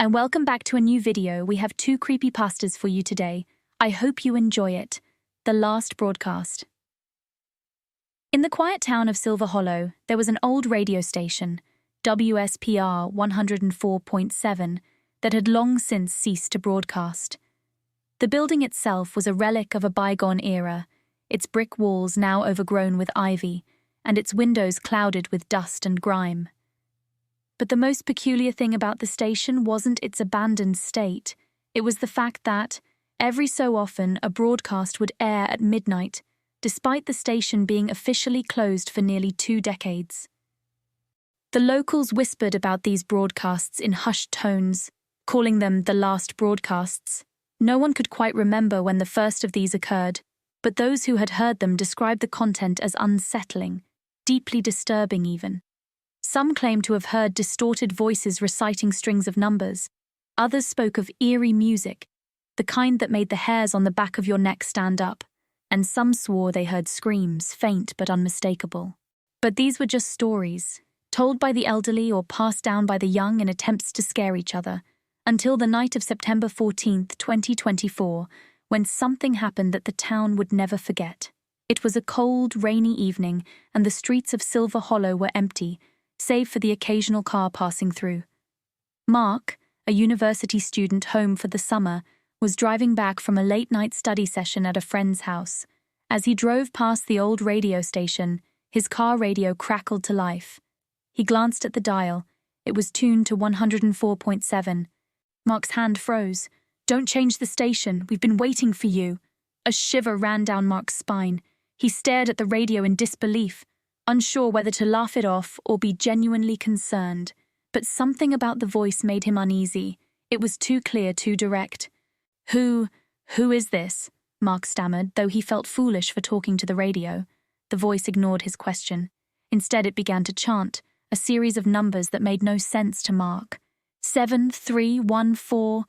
and welcome back to a new video. We have two creepypastas for you today. I hope you enjoy it. The last broadcast. In the quiet town of Silver Hollow, there was an old radio station, WSPR 104.7, that had long since ceased to broadcast. The building itself was a relic of a bygone era, its brick walls now overgrown with ivy, and its windows clouded with dust and grime. But the most peculiar thing about the station wasn't its abandoned state. It was the fact that, every so often, a broadcast would air at midnight, despite the station being officially closed for nearly 2 decades. The locals whispered about these broadcasts in hushed tones, calling them the last broadcasts. No one could quite remember when the first of these occurred, but those who had heard them described the content as unsettling, deeply disturbing even. Some claimed to have heard distorted voices reciting strings of numbers. Others spoke of eerie music, the kind that made the hairs on the back of your neck stand up, and some swore they heard screams, faint but unmistakable. But these were just stories, told by the elderly or passed down by the young in attempts to scare each other, until the night of September 14th, 2024, when something happened that the town would never forget. It was a cold, rainy evening, and the streets of Silver Hollow were empty, save for the occasional car passing through. Mark, a university student home for the summer, was driving back from a late-night study session at a friend's house. As he drove past the old radio station, his car radio crackled to life. He glanced at the dial. It was tuned to 104.7. Mark's hand froze. "Don't change the station. We've been waiting for you." A shiver ran down Mark's spine. He stared at the radio in disbelief, unsure whether to laugh it off or be genuinely concerned. But something about the voice made him uneasy. It was too clear, too direct. Who is this?" Mark stammered, though he felt foolish for talking to the radio. The voice ignored his question. Instead, it began to chant, a series of numbers that made no sense to Mark. 7314.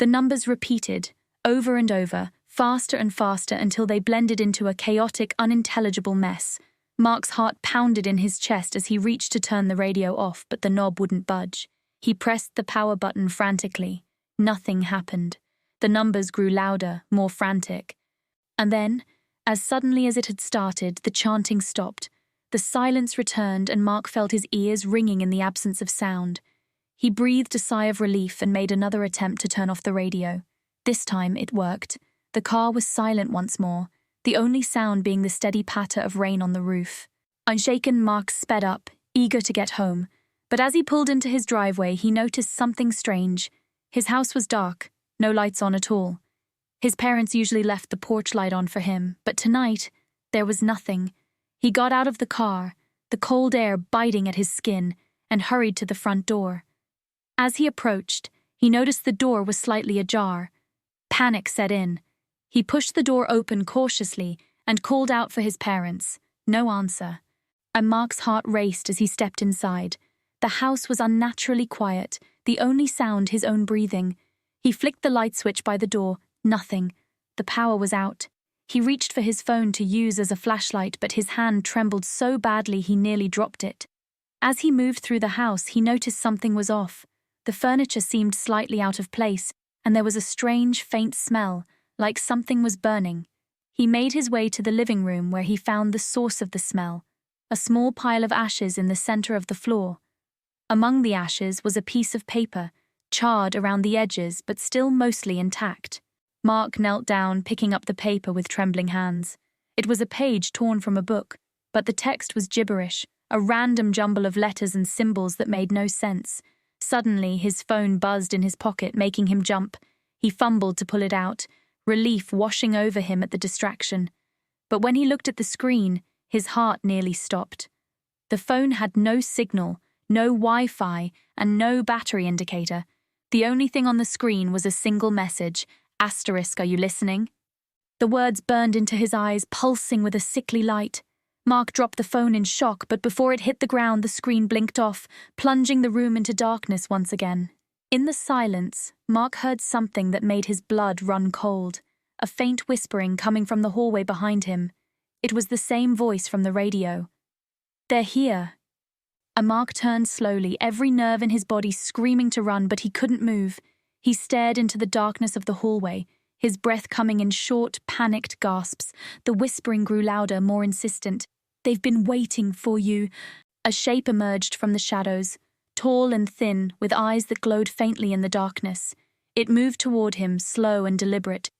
The numbers repeated, over and over, faster and faster until they blended into a chaotic, unintelligible mess. Mark's heart pounded in his chest as he reached to turn the radio off, but the knob wouldn't budge. He pressed the power button frantically. Nothing happened. The numbers grew louder, more frantic. And then, as suddenly as it had started, the chanting stopped. The silence returned, and Mark felt his ears ringing in the absence of sound. He breathed a sigh of relief and made another attempt to turn off the radio. This time it worked. The car was silent once more, the only sound being the steady patter of rain on the roof. Unshaken, Mark sped up, eager to get home. But as he pulled into his driveway, he noticed something strange. His house was dark, no lights on at all. His parents usually left the porch light on for him, but tonight, there was nothing. He got out of the car, the cold air biting at his skin, and hurried to the front door. As he approached, he noticed the door was slightly ajar. Panic set in. He pushed the door open cautiously and called out for his parents. No answer. And Mark's heart raced as he stepped inside. The house was unnaturally quiet, the only sound his own breathing. He flicked the light switch by the door. Nothing. The power was out. He reached for his phone to use as a flashlight, but his hand trembled so badly he nearly dropped it. As he moved through the house, he noticed something was off. The furniture seemed slightly out of place, and there was a strange, faint smell, like something was burning. He made his way to the living room where he found the source of the smell, a small pile of ashes in the center of the floor. Among the ashes was a piece of paper, charred around the edges but still mostly intact. Mark knelt down, picking up the paper with trembling hands. It was a page torn from a book, but the text was gibberish, a random jumble of letters and symbols that made no sense. Suddenly, his phone buzzed in his pocket, making him jump. He fumbled to pull it out, relief washing over him at the distraction. But when he looked at the screen, his heart nearly stopped. The phone had no signal, no Wi-Fi, and no battery indicator. The only thing on the screen was a single message, "Asterisk, are you listening?" The words burned into his eyes, pulsing with a sickly light. Mark dropped the phone in shock, but before it hit the ground, the screen blinked off, plunging the room into darkness once again. In the silence, Mark heard something that made his blood run cold, a faint whispering coming from the hallway behind him. It was the same voice from the radio. "They're here." Mark turned slowly, every nerve in his body screaming to run, but he couldn't move. He stared into the darkness of the hallway, his breath coming in short, panicked gasps. The whispering grew louder, more insistent. "They've been waiting for you." A shape emerged from the shadows, tall and thin, with eyes that glowed faintly in the darkness. It moved toward him, slow and deliberate.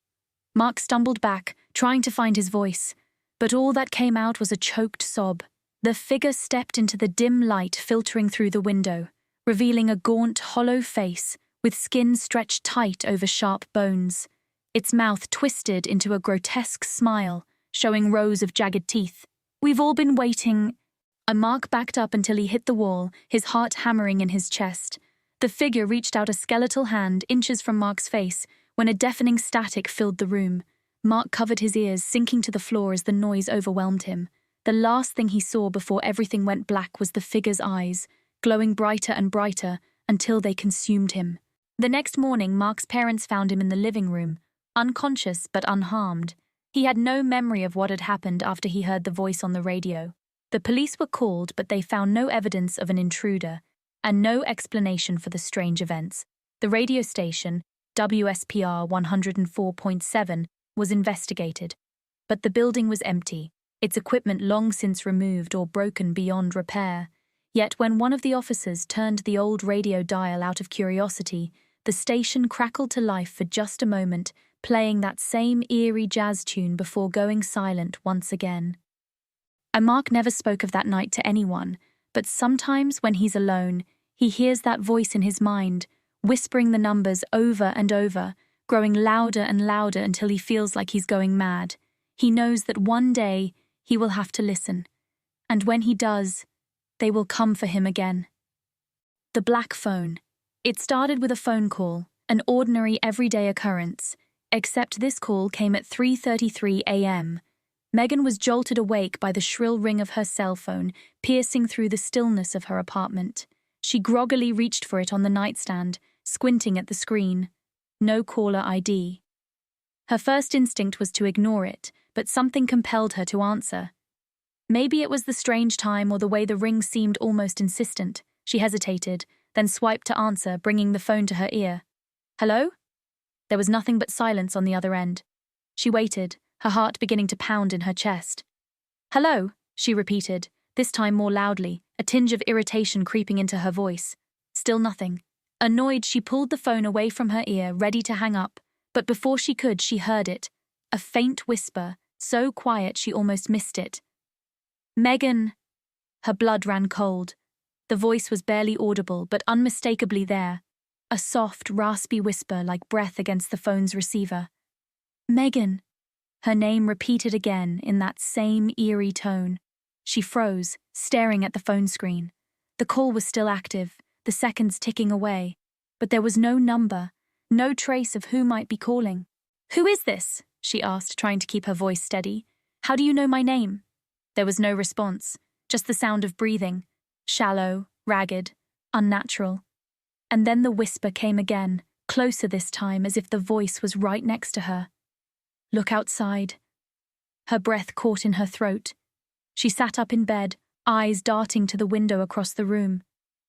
Mark stumbled back, trying to find his voice, but all that came out was a choked sob. The figure stepped into the dim light filtering through the window, revealing a gaunt, hollow face with skin stretched tight over sharp bones. Its mouth twisted into a grotesque smile, showing rows of jagged teeth. "We've all been waiting." Mark backed up until he hit the wall, his heart hammering in his chest. The figure reached out a skeletal hand inches from Mark's face when a deafening static filled the room. Mark covered his ears, sinking to the floor as the noise overwhelmed him. The last thing he saw before everything went black was the figure's eyes, glowing brighter and brighter until they consumed him. The next morning, Mark's parents found him in the living room, unconscious but unharmed. He had no memory of what had happened after he heard the voice on the radio. The police were called, but they found no evidence of an intruder and no explanation for the strange events. The radio station, WSPR 104.7, was investigated, but the building was empty, its equipment long since removed or broken beyond repair. Yet when one of the officers turned the old radio dial out of curiosity, the station crackled to life for just a moment, playing that same eerie jazz tune before going silent once again. Mark never spoke of that night to anyone, but sometimes when he's alone, he hears that voice in his mind, whispering the numbers over and over, growing louder and louder until he feels like he's going mad. He knows that one day he will have to listen, and when he does, they will come for him again. The black phone. It started with a phone call, an ordinary everyday occurrence, except this call came at 3:33 a.m. Megan was jolted awake by the shrill ring of her cell phone, piercing through the stillness of her apartment. She groggily reached for it on the nightstand, squinting at the screen. No caller ID. Her first instinct was to ignore it, but something compelled her to answer. Maybe it was the strange time or the way the ring seemed almost insistent. She hesitated, then swiped to answer, bringing the phone to her ear. "Hello?" There was nothing but silence on the other end. She waited, her heart beginning to pound in her chest. "Hello," she repeated, this time more loudly, a tinge of irritation creeping into her voice. Still nothing. Annoyed, she pulled the phone away from her ear, ready to hang up, but before she could, she heard it. A faint whisper, so quiet she almost missed it. "Megan." Her blood ran cold. The voice was barely audible, but unmistakably there. A soft, raspy whisper like breath against the phone's receiver. "Megan." Her name repeated again in that same eerie tone. She froze, staring at the phone screen. The call was still active, the seconds ticking away, but there was no number, no trace of who might be calling. "Who is this?" she asked, trying to keep her voice steady. "How do you know my name?" There was no response, just the sound of breathing, shallow, ragged, unnatural. And then the whisper came again, closer this time, as if the voice was right next to her. "Look outside." Her breath caught in her throat. She sat up in bed, eyes darting to the window across the room.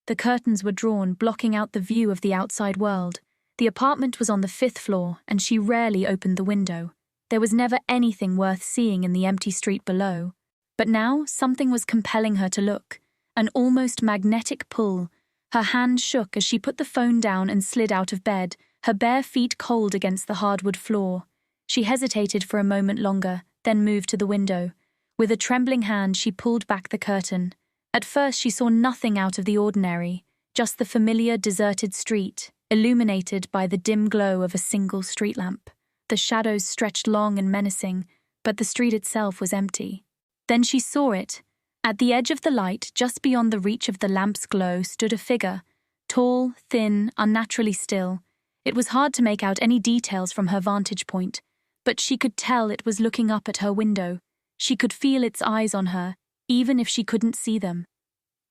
The curtains were drawn, blocking out the view of the outside world. The apartment was on the 5th floor, and she rarely opened the window. There was never anything worth seeing in the empty street below. But now something was compelling her to look, an almost magnetic pull. Her hand shook as she put the phone down and slid out of bed, her bare feet cold against the hardwood floor. She hesitated for a moment longer, then moved to the window. With a trembling hand, she pulled back the curtain. At first, she saw nothing out of the ordinary, just the familiar deserted street, illuminated by the dim glow of a single street lamp. The shadows stretched long and menacing, but the street itself was empty. Then she saw it. At the edge of the light, just beyond the reach of the lamp's glow, stood a figure, tall, thin, unnaturally still. It was hard to make out any details from her vantage point, but she could tell it was looking up at her window. She could feel its eyes on her, even if she couldn't see them.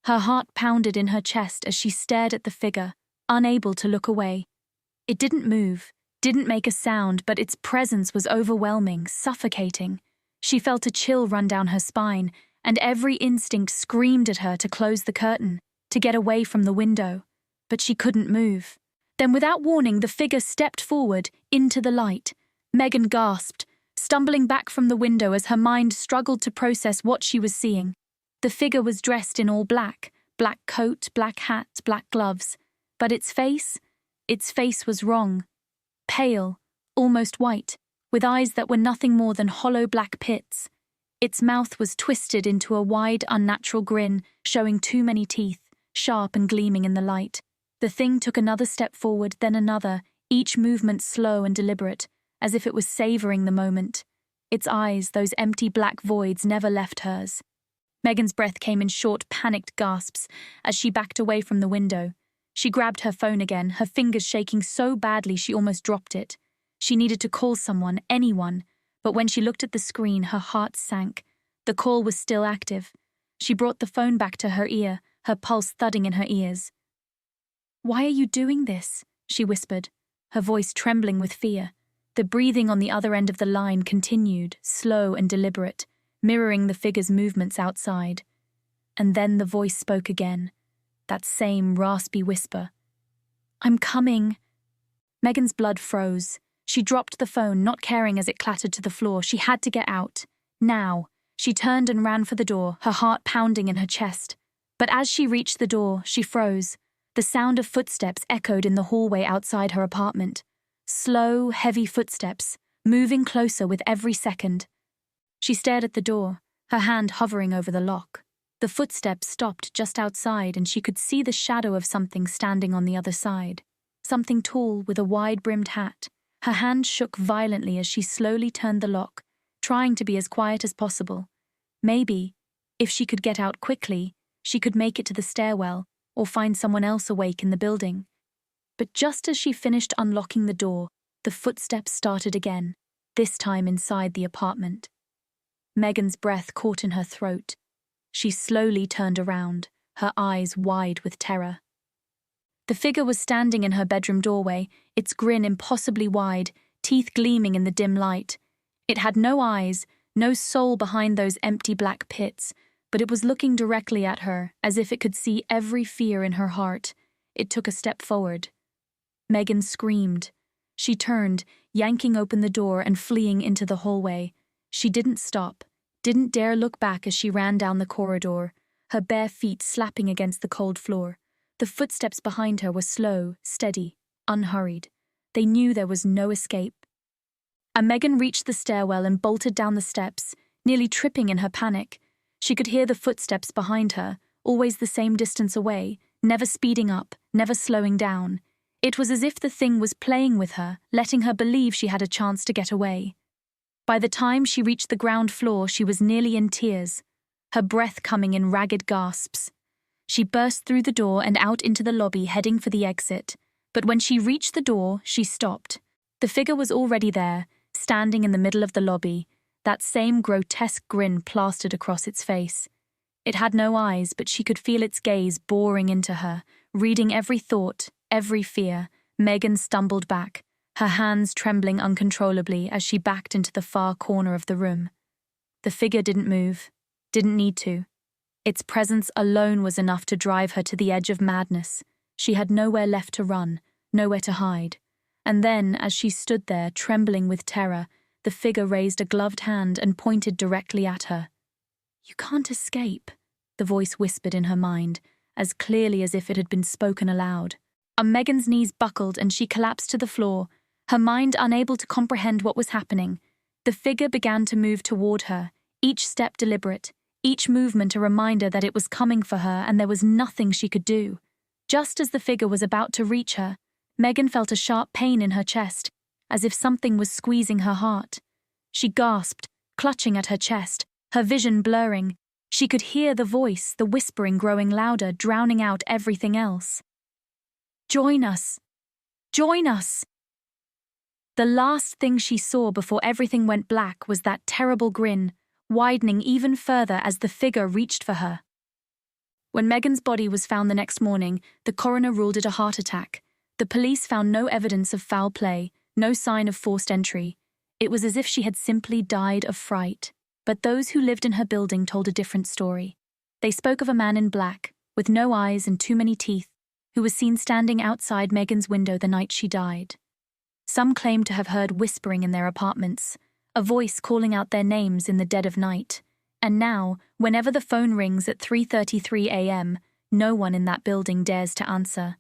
Her heart pounded in her chest as she stared at the figure, unable to look away. It didn't move, didn't make a sound, but its presence was overwhelming, suffocating. She felt a chill run down her spine, and every instinct screamed at her to close the curtain, to get away from the window. But she couldn't move. Then, without warning, the figure stepped forward, into the light. Megan gasped, stumbling back from the window as her mind struggled to process what she was seeing. The figure was dressed in all black, black coat, black hat, black gloves. But its face was wrong. Pale, almost white, with eyes that were nothing more than hollow black pits. Its mouth was twisted into a wide, unnatural grin, showing too many teeth, sharp and gleaming in the light. The thing took another step forward, then another, each movement slow and deliberate, as if it was savoring the moment. Its eyes, those empty black voids, never left hers. Megan's breath came in short, panicked gasps as she backed away from the window. She grabbed her phone again, her fingers shaking so badly she almost dropped it. She needed to call someone, anyone, but when she looked at the screen, her heart sank. The call was still active. She brought the phone back to her ear, her pulse thudding in her ears. "Why are you doing this?" she whispered, her voice trembling with fear. The breathing on the other end of the line continued, slow and deliberate, mirroring the figure's movements outside. And then the voice spoke again, that same raspy whisper. "I'm coming." Megan's blood froze. She dropped the phone, not caring as it clattered to the floor. She had to get out. Now. She turned and ran for the door, her heart pounding in her chest. But as she reached the door, she froze. The sound of footsteps echoed in the hallway outside her apartment. Slow, heavy footsteps, moving closer with every second. She stared at the door, her hand hovering over the lock. The footsteps stopped just outside, and she could see the shadow of something standing on the other side. Something tall with a wide-brimmed hat. Her hand shook violently as she slowly turned the lock, trying to be as quiet as possible. Maybe, if she could get out quickly, she could make it to the stairwell, or find someone else awake in the building. But just as she finished unlocking the door, the footsteps started again, this time inside the apartment. Megan's breath caught in her throat. She slowly turned around, her eyes wide with terror. The figure was standing in her bedroom doorway, its grin impossibly wide, teeth gleaming in the dim light. It had no eyes, no soul behind those empty black pits, but it was looking directly at her, as if it could see every fear in her heart. It took a step forward. Megan screamed. She turned, yanking open the door and fleeing into the hallway. She didn't stop, didn't dare look back as she ran down the corridor, her bare feet slapping against the cold floor. The footsteps behind her were slow, steady, unhurried. They knew there was no escape. And Megan reached the stairwell and bolted down the steps, nearly tripping in her panic. She could hear the footsteps behind her, always the same distance away, never speeding up, never slowing down. It was as if the thing was playing with her, letting her believe she had a chance to get away. By the time she reached the ground floor, she was nearly in tears, her breath coming in ragged gasps. She burst through the door and out into the lobby, heading for the exit. But when she reached the door, she stopped. The figure was already there, standing in the middle of the lobby, that same grotesque grin plastered across its face. It had no eyes, but she could feel its gaze boring into her, reading every thought, every fear. Megan stumbled back, her hands trembling uncontrollably as she backed into the far corner of the room. The figure didn't move, didn't need to. Its presence alone was enough to drive her to the edge of madness. She had nowhere left to run, nowhere to hide. And then, as she stood there, trembling with terror, the figure raised a gloved hand and pointed directly at her. "You can't escape," the voice whispered in her mind, as clearly as if it had been spoken aloud. Megan's knees buckled and she collapsed to the floor, her mind unable to comprehend what was happening. The figure began to move toward her, each step deliberate, each movement a reminder that it was coming for her and there was nothing she could do. Just as the figure was about to reach her, Megan felt a sharp pain in her chest, as if something was squeezing her heart. She gasped, clutching at her chest, her vision blurring. She could hear the voice, the whispering growing louder, drowning out everything else. "Join us! Join us!" The last thing she saw before everything went black was that terrible grin, widening even further as the figure reached for her. When Megan's body was found the next morning, the coroner ruled it a heart attack. The police found no evidence of foul play, no sign of forced entry. It was as if she had simply died of fright. But those who lived in her building told a different story. They spoke of a man in black, with no eyes and too many teeth, who was seen standing outside Megan's window the night she died. Some claimed to have heard whispering in their apartments, a voice calling out their names in the dead of night. And now, whenever the phone rings at 3:33 a.m., no one in that building dares to answer.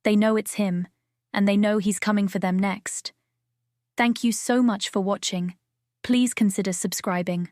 They know it's him, and they know he's coming for them next. Thank you so much for watching. Please consider subscribing.